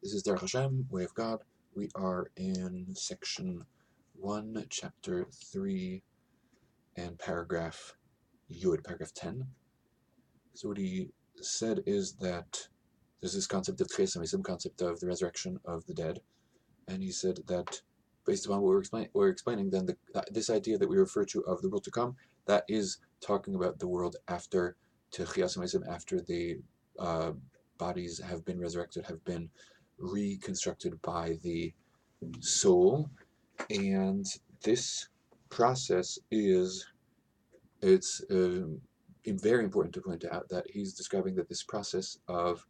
This is Derech Hashem, Way of God. We are in section 1, chapter 3, and paragraph Yud, paragraph 10. So what he said is that there's this concept of Derech Hashem, some concept of the resurrection of the dead, and he said that based upon what we're explaining, then this idea that we refer to of the world to come, that is talking about the world after Derech Hashem, after the bodies have been resurrected, have been reconstructed by the soul, and this process it's very important to point out that he's describing that this process of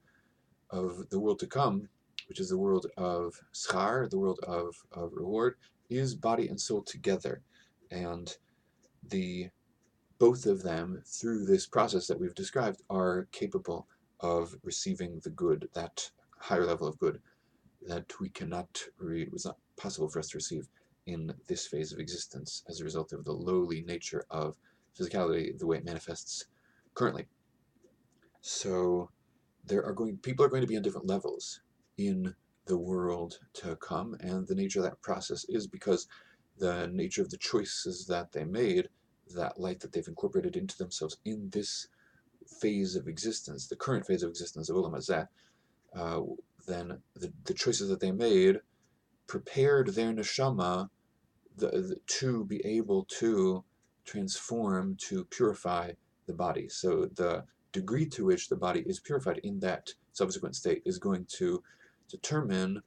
the world to come, which is the world of schar, the world of reward, is body and soul together, and both of them, through this process that we've described, are capable of receiving the good, that higher level of good that we cannot read, was not possible for us to receive in this phase of existence as a result of the lowly nature of physicality, the way it manifests currently. So people are going to be on different levels in the world to come, and the nature of that process is because the nature of the choices that they made, that light that they've incorporated into themselves in this phase of existence, the current phase of existence of Olam Hazeh, then the choices that they made prepared their neshama to be able to transform, to purify the body. So the degree to which the body is purified in that subsequent state is going to determine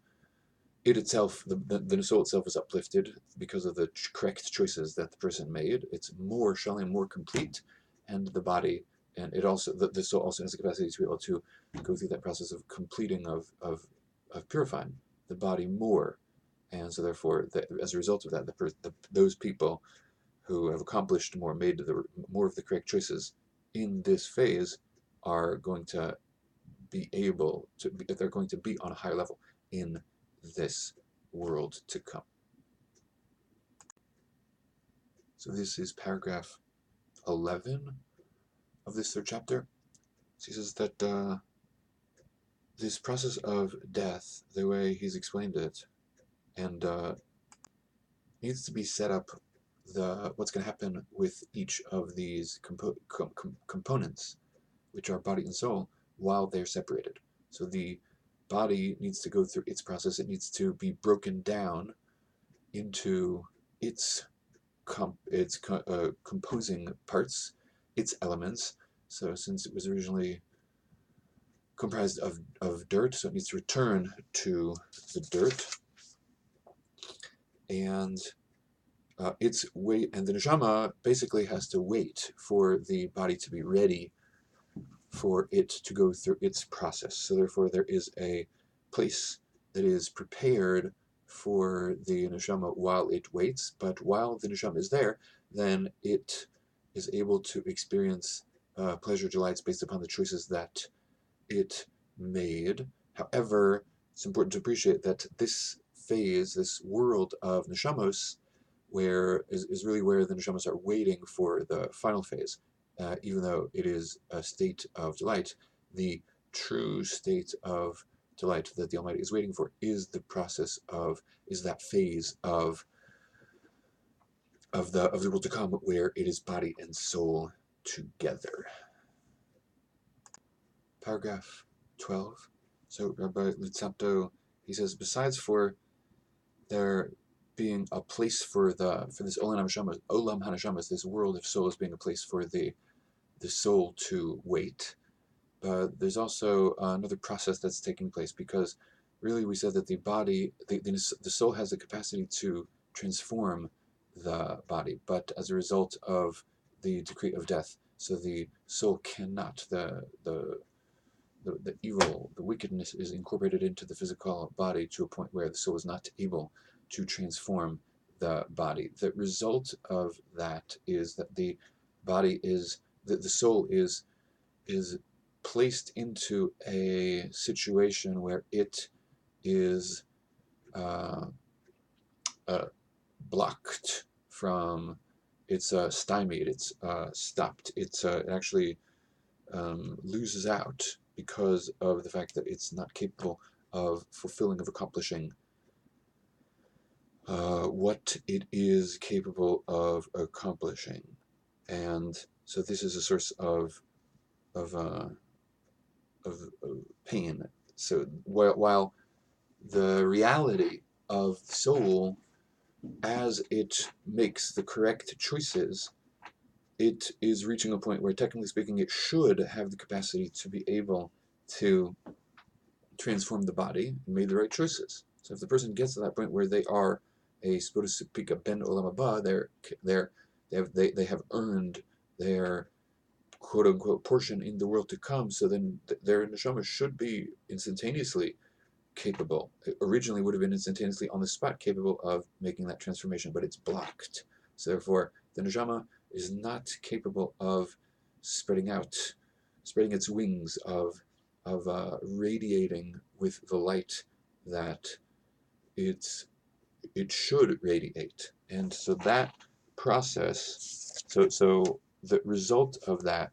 it itself. The soul itself is uplifted because of the correct choices that the person made. It's more shalom, more complete, and the body, and it also the soul also has the capacity to be able to go through that process of completing of purifying the body more, and so therefore as a result of that, those people who have accomplished more, made more of the correct choices in this phase, are going to be able to they're going to be on a higher level in this world to come. So this is paragraph 11 of this third chapter. So he says that this process of death, the way he's explained it, and needs to be set up, what's going to happen with each of these components, which are body and soul, while they're separated. So the body needs to go through its process. It needs to be broken down into its composing parts, its elements. So since it was originally comprised of dirt, so it needs to return to the dirt, and its weight, and the neshama basically has to wait for the body to be ready for it to go through its process. So therefore there is a place that is prepared for the neshama while it waits, but while the neshama is there, then it is able to experience pleasure, delights based upon the choices that it made. However, it's important to appreciate that this phase, this world of neshamos, is really where the neshamos are waiting for the final phase. Even though it is a state of delight, the true state of delight that the Almighty is waiting for is that phase of the world to come, where it is body and soul together. Paragraph 12. So Rabbi Lutzapto, he says, besides for there being a place for this Olam HaNeshamas, this world of souls being a place for the soul to wait, but there's also another process that's taking place, because really we said that the body, the soul has the capacity to transform the body, but as a result of the decree of death, so the soul cannot, the evil, the wickedness is incorporated into the physical body to a point where the soul is not able to transform the body. The result of that is that the body is, the soul is placed into a situation where it is blocked from, it's stymied, it's stopped, it actually loses out because of the fact that it's not capable of fulfilling, of accomplishing what it is capable of accomplishing. And so this is a source of pain. So while the reality of the soul, as it makes the correct choices, it is reaching a point where, technically speaking, it should have the capacity to be able to transform the body and make the right choices. So if the person gets to that point where they are a spodusipika ben olam haba, they have earned their quote unquote portion in the world to come, so then their neshama should be instantaneously capable. It originally would have been instantaneously on the spot capable of making that transformation, but it's blocked. So therefore, the neshama is not capable of spreading its wings, of radiating with the light that it should radiate. And so that process, so the result of that,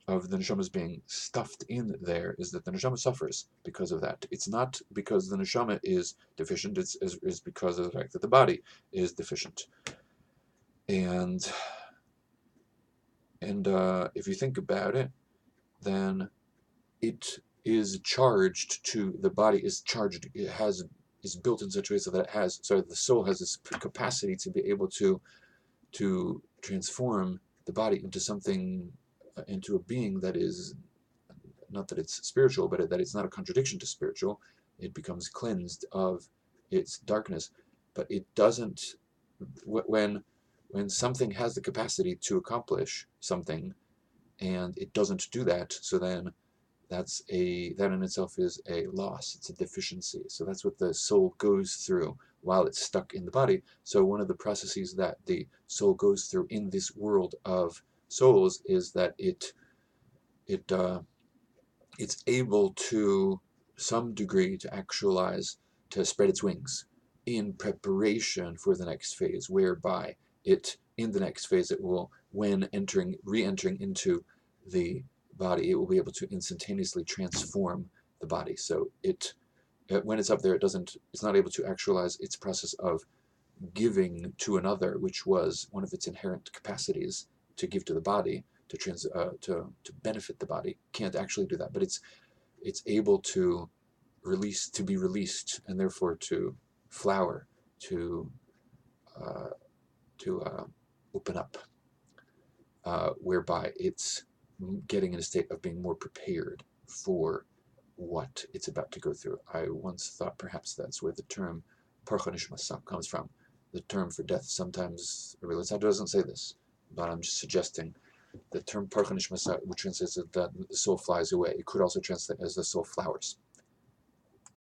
of the neshama being stuffed in there, is that the neshama suffers because of that. It's not because the neshama is deficient, it's because of the fact that the body is deficient. And if you think about it, then it is charged to, the body is charged, is built in such a way so that it has, so the soul has this capacity to be able to transform the body into something, into a being that is, not that it's spiritual, but that it's not a contradiction to spiritual. It becomes cleansed of its darkness. But it doesn't, when something has the capacity to accomplish something and it doesn't do that, so then that in itself is a loss. It's a deficiency. So that's what the soul goes through while it's stuck in the body. So one of the processes that the soul goes through in this world of souls is that it's able to some degree to actualize, to spread its wings in preparation for the next phase, whereby in the next phase it will, when re-entering into the body, it will be able to instantaneously transform the body. So when it's up there, it's not able to actualize its process of giving to another, which was one of its inherent capacities, to give to the body, to benefit the body. Can't actually do that, but it's able to be released, and therefore to flower, to open up, whereby it's getting in a state of being more prepared for what it's about to go through. I once thought perhaps that's where the term parcha nishmasa comes from. The term for death sometimes, it doesn't say this, but I'm just suggesting the term parcha nishmasa, which translates that the soul flies away. It could also translate as the soul flowers.